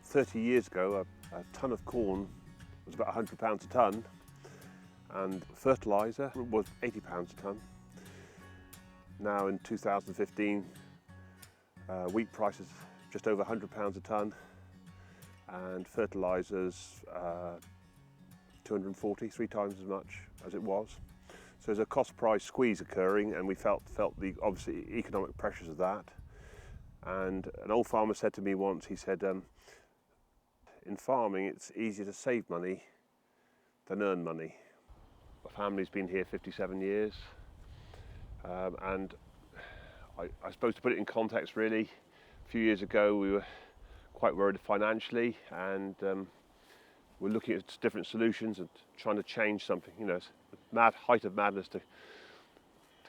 30 years ago, a tonne of corn was about £100 a tonne, and fertiliser was £80 a tonne. Now in 2015, wheat prices just over £100 a tonne, and fertilisers 240, 3 times as much as it was. So there's a cost price squeeze occurring, and we felt the obviously economic pressures of that. And an old farmer said to me once, he said, in farming it's easier to save money than earn money. My family's been here 57 years, and I suppose to put it in context really, a few years ago we were quite worried financially, and we're looking at different solutions and trying to change something. You know, it's the height of madness to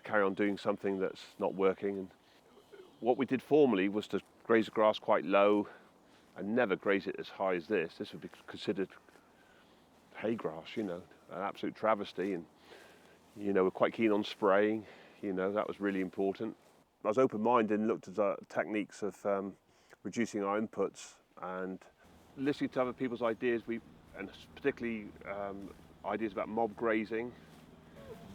carry on doing something that's not working. And what we did formerly was to graze the grass quite low and never graze it as high as this. This would be considered hay grass, you know, an absolute travesty. And, you know, we're quite keen on spraying, you know, that was really important. I was open-minded and looked at techniques of reducing our inputs and listening to other people's ideas, and particularly ideas about mob grazing.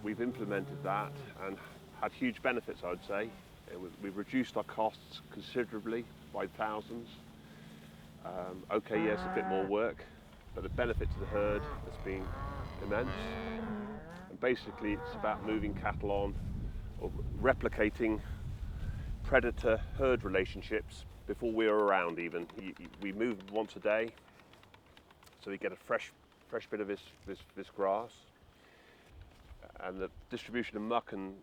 We've implemented that and had huge benefits, I would say. We've reduced our costs considerably by thousands. Okay, yes, a bit more work, but the benefit to the herd has been immense. And basically it's about moving cattle on, or replicating predator-herd relationships before we're around even. We move once a day, so we get a fresh bit of this grass. And the distribution of muck and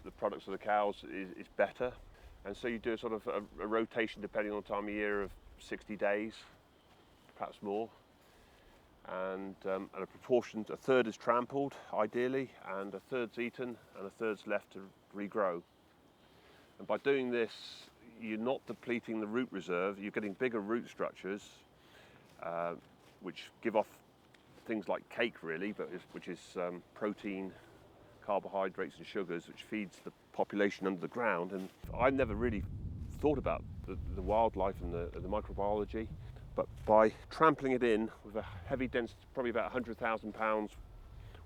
the products of the cows is better. And so you do a sort of a rotation depending on the time of year of 60 days, perhaps more. And a proportion, a third is trampled, ideally, and a third's eaten, and a third's left to regrow. And by doing this, you're not depleting the root reserve, you're getting bigger root structures, which give off things like cake really, which is protein, carbohydrates and sugars, which feeds the population under the ground. And I've never really thought about the wildlife and the microbiology, but by trampling it in with a heavy density, probably about 100,000 pounds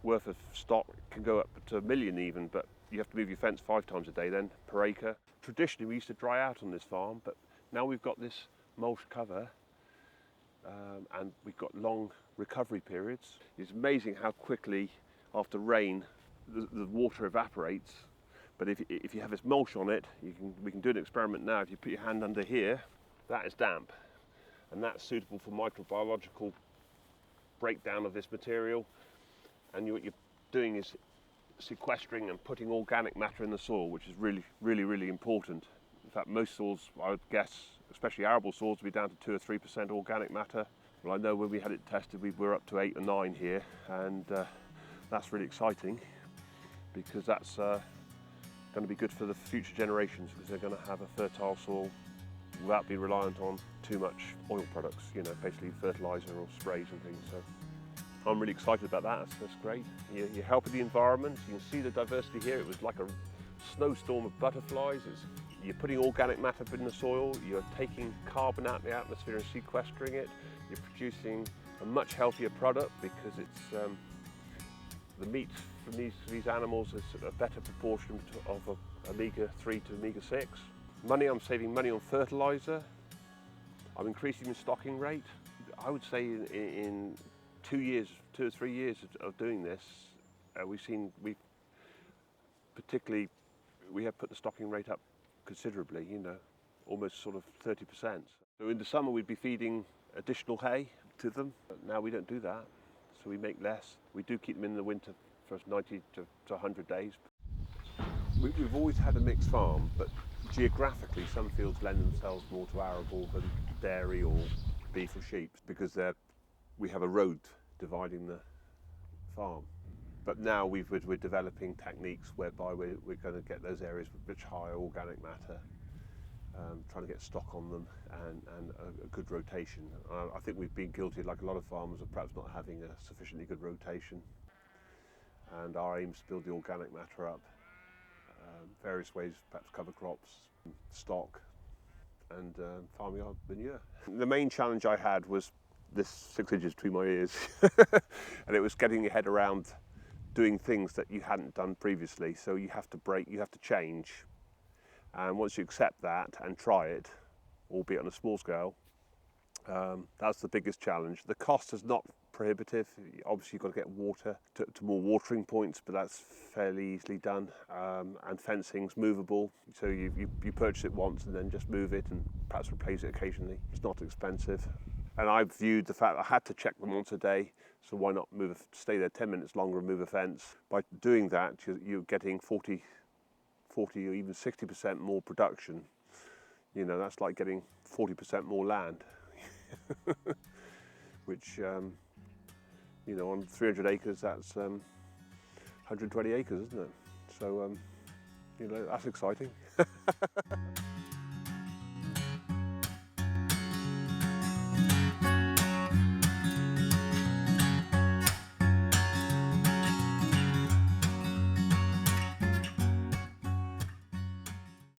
worth of stock, it can go up to 1 million even, but you have to move your fence 5 times a day then per acre. Traditionally we used to dry out on this farm, but now we've got this mulch cover and we've got long recovery periods. It's amazing how quickly after rain the water evaporates, but if you have this mulch on it, we can do an experiment now. If you put your hand under here, that is damp, and that's suitable for microbiological breakdown of this material. And what you're doing is sequestering and putting organic matter in the soil, which is really important. In fact, most soils, I would guess, especially arable soils, would be down to 2 or 3% organic matter. Well, I know when we had it tested, we were up to 8 or 9 here, and that's really exciting, because that's going to be good for the future generations, because they're going to have a fertile soil without being reliant on too much oil products, you know, basically fertiliser or sprays and things. So I'm really excited about that. That's great. You're helping the environment. You can see the diversity here. It was like a snowstorm of butterflies. You're putting organic matter in the soil. You're taking carbon out of the atmosphere and sequestering it. You're producing a much healthier product, because it's the meat from these animals is a better proportion of omega-3 to omega-6. I'm saving money on fertiliser. I'm increasing the stocking rate. I would say in 2 or 3 years of doing this, we have put the stocking rate up considerably, you know, almost sort of 30%. So in the summer we'd be feeding additional hay to them, but now we don't do that, so we make less. We do keep them in the winter for 90 to 100 days. We've always had a mixed farm, but geographically some fields lend themselves more to arable than dairy or beef or sheep, because we have a road dividing the farm. But now we're developing techniques whereby we're going to get those areas with much higher organic matter, trying to get stock on them, and a good rotation. I think we've been guilty, like a lot of farmers, of perhaps not having a sufficiently good rotation. And our aim is to build the organic matter up, various ways, perhaps cover crops, stock, and farmyard manure. The main challenge I had was this 6 inches between my ears, and it was getting your head around doing things that you hadn't done previously. So you have to break, you have to change, and once you accept that and try it, albeit on a small scale, that's the biggest challenge. The cost is not prohibitive. Obviously you've got to get water to more watering points, but that's fairly easily done. And fencing's movable, so you purchase it once and then just move it and perhaps replace it occasionally. It's not expensive. And I viewed the fact that I had to check them once a day, so why not stay there 10 minutes longer and move a fence? By doing that, you're getting 40 or even 60% more production. You know, that's like getting 40% more land. Which, you know, on 300 acres, that's 120 acres, isn't it? So, you know, that's exciting.